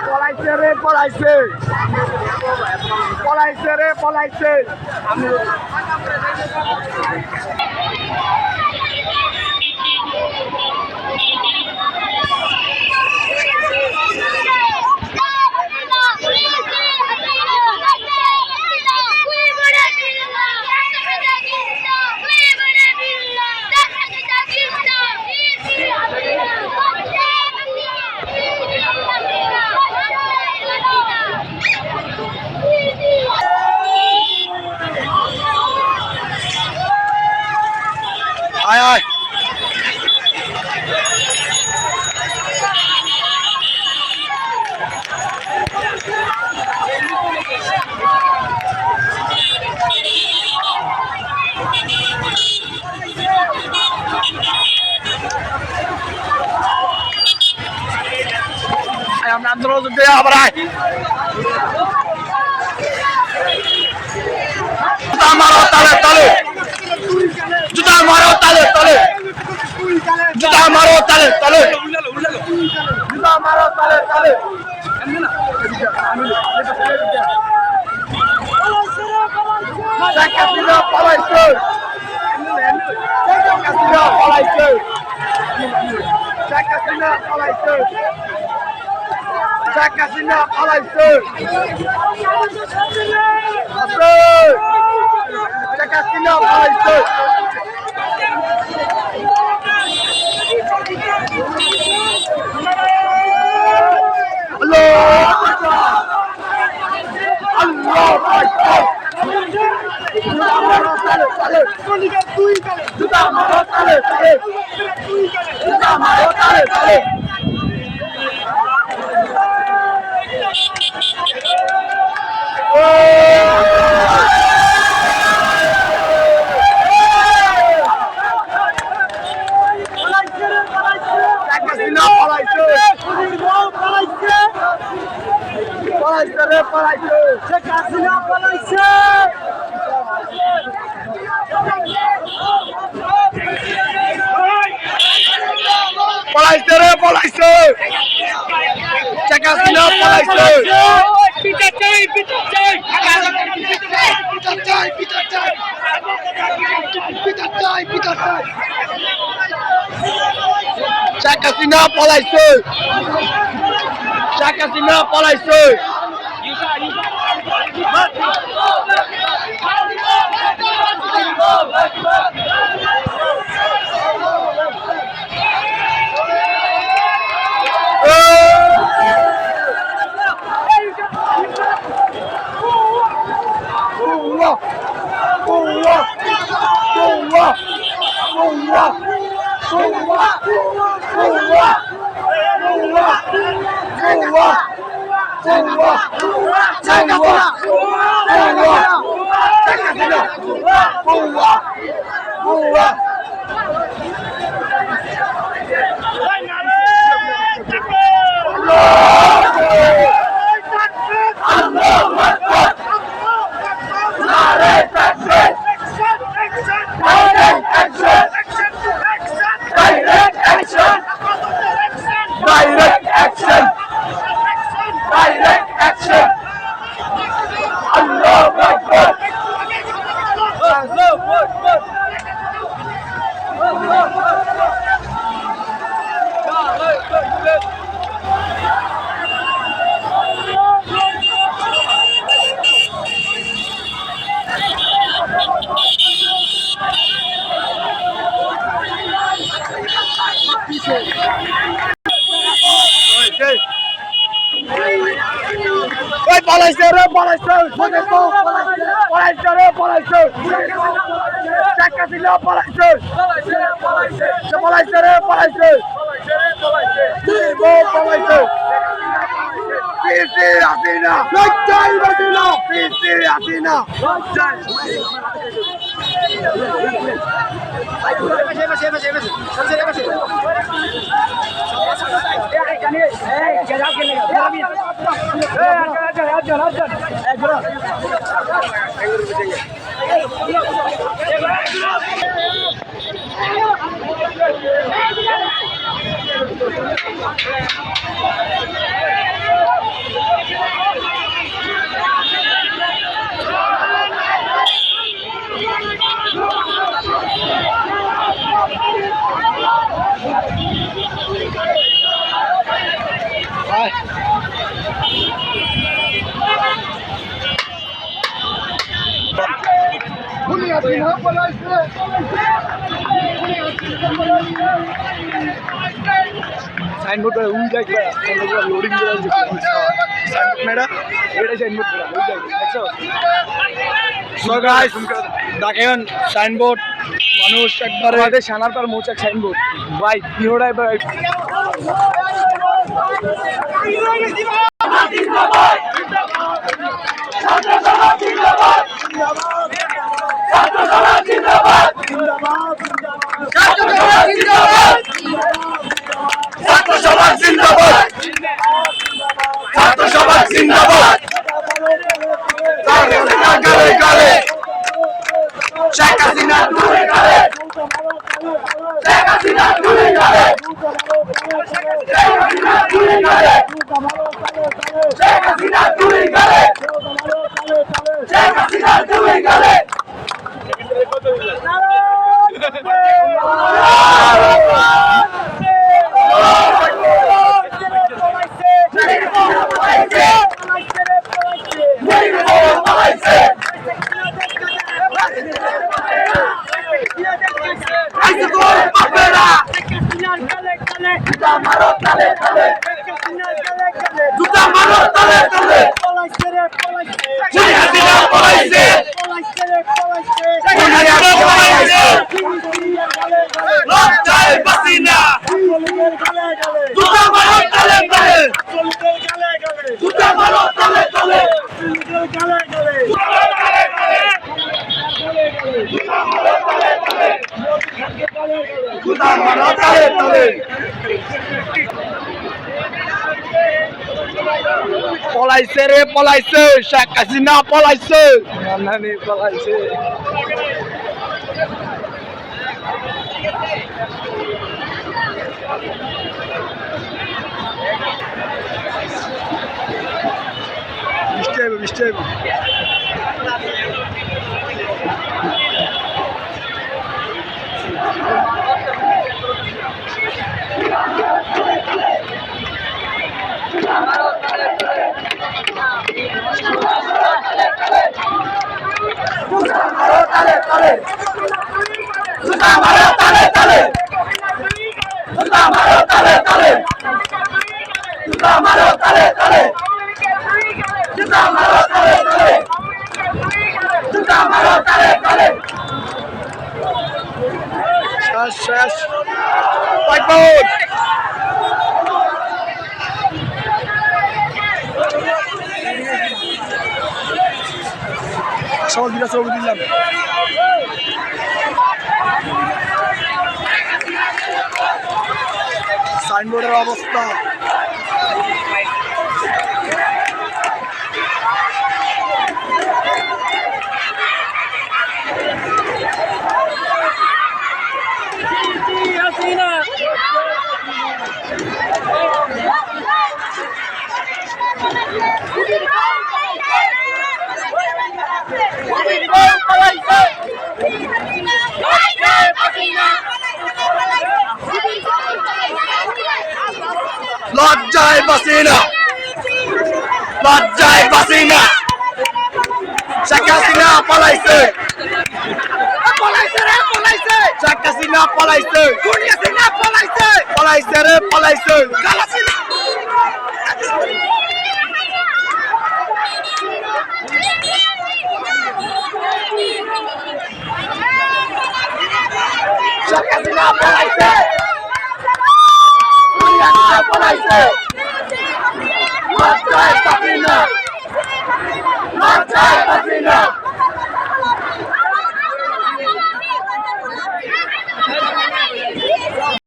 পলাইছে রে পলাইছে পলাইছে রে পলাইছে আয় আয় আমরা আন্দোলন আবার আয় মারো তালে তালে জুতা মারো তালে তালে জুতা মারো তালে তালে জুতা মারো তালে তালে Sakasina palaইছে Sakasina palaইছে Sakasina palaইছে Sakasina palaইছে Sakasina palaইছে Allah Akbar Juta maro tale tale Juta maro tale tale Sakasina palaইছে পলাইছে রে পলাইছে Sakasina পলাইছে পলাইছে রে পলাইছে Sakasina পলাইছে পিটা চাই পিটা চাই পিটা চাই পিটা চাই পিটা চাই পিটা চাই Sakasina পলাইছে Sakasina পলাইছে Direct action! Direct action! Allahu Akbar! Allahu Akbar! পলাইছে রে পলাইছে পলাইছে রে পলাইছে Sakasina পলাইছে পলাইছে রে পলাইছে পলাইছে পিসি হাসিনা লজ্জাই হাসিনা পিসি হাসিনা লজ্জাই সাইনবোর্ড লোডিং দেখেন সাইনবোর্ড মানুষ একবারে সানার পর মৌচাক সাইনবোর্ড ভাই পিওরাই ভাই ছাত্র সমাজ জিন্দাবাদ, ছাত্র সমাজ জিন্দাবাদ। গালে গালে শেখ হাসিনা গালে গালে, শেখ হাসিনা গালে গালে, শেখ হাসিনা গালে গালে, শেখ হাসিনা গালে গালে, শেখ হাসিনা গালে গালে। পলাইছে রে পলাইছে, শেখ হাসিনা পলাইছে, পলাইছে। বৃষ্টি শেষ সবাই দিলা ছবি দিলাম। সাইনবোর্ডের অবস্থা লজ্জায় বাঁচি না, লজ্জায় বাঁচি না। শেখ হাসিনা পলাইছে, পলাইছে রে পলাইছে, শেখ হাসিনা পলাইছে, পলাইছে পলাইছে রে পলাইছে। শেখ হাসিনা পলাইছে, পলাইছে, লজ্জায় বাঁচি না, লজ্জায় বাঁচি না।